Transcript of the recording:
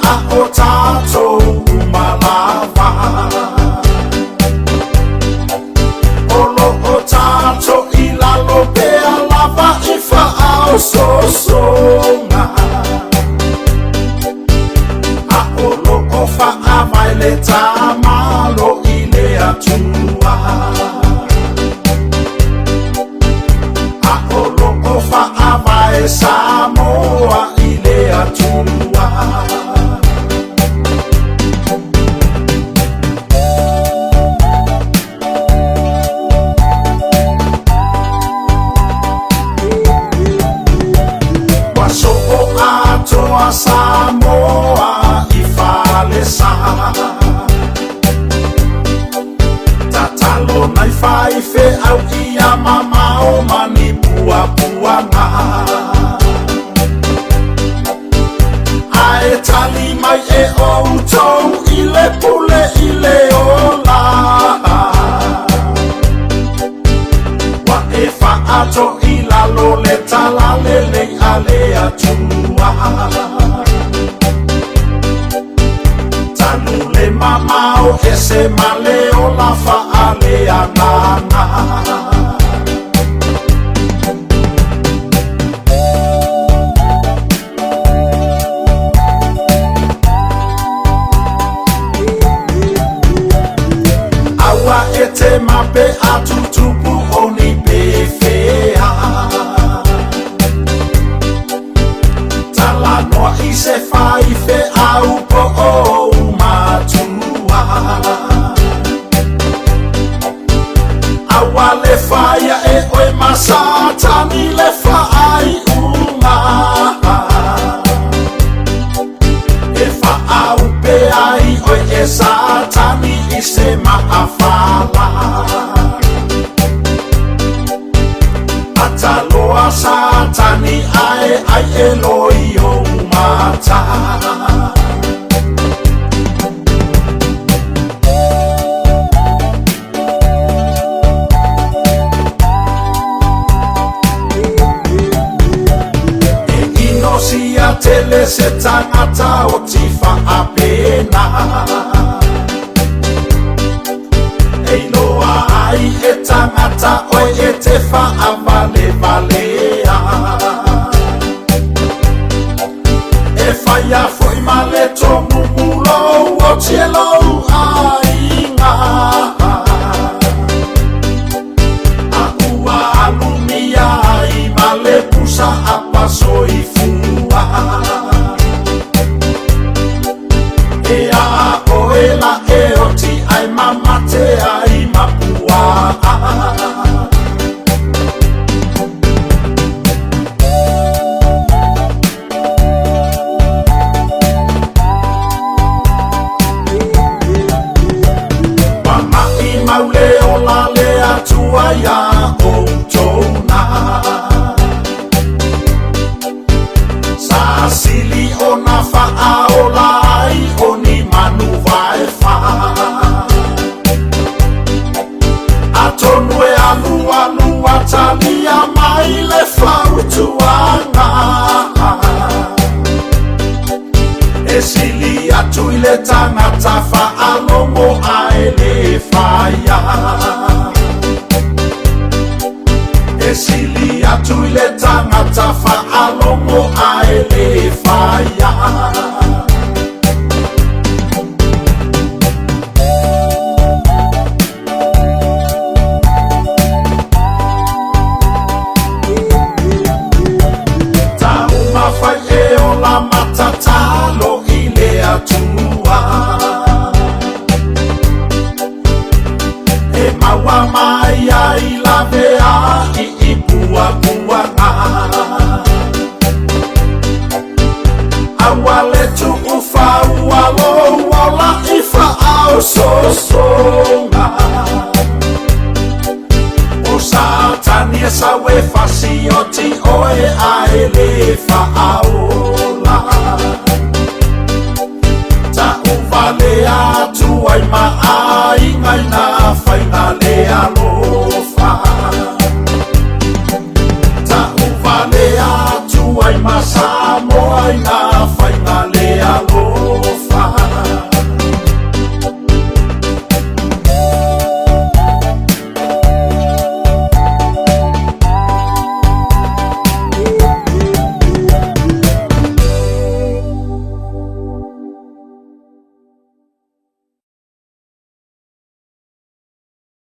a o tātou umalawa. Olo o tātou I lalo pea lava I whaao sosonga. A olo o wha mai le tamalo I le atua. A olo o wha mai Samoa I le atua. Samoa I falesa tatalo nai fai fe au ia mama o mani pua puanga ae tali mai e o utou I le pule I le ola wa e fa ato I lalo le tala le ale atua. Tanule mamao ese maleo la faale anana. Awa ete mape atutupu oni pefea. Talanoa I se fai fe au po o matua. Awa le faia e oe masatani le fai uma. E fa au pe ai oe e satani I se maafala. Ataloa satani ai eloi o mata. E inosia tele se tangata o tifa apena. Eiloa ai e tangata o e te fa avale valea. E faia foi maleto mumulo o cielo ainga. A ua alumia I male pusa a paso I fua. E a oela e oti ai mamate ai mapua. Maule o la le atua ia o tona. Sa sili o na faa o lai o ni manu vai fa. Atonu e alu atalia mai le fautuanga. E sili atu I le tangata faa longo ai le faya. E sili atu I le tangata faa longo ai le faya. Tauma fai e o la matatalo I le atua. E maua mai ai la vea I pua puanga. Awa le tu ufa ualo wala I whaao sosonga. O satani e sawe fasioti oe ai le whaola. Ta uvale atu ai maai ngai na whaina le alofa. Ta uvale atu ai masamo ai na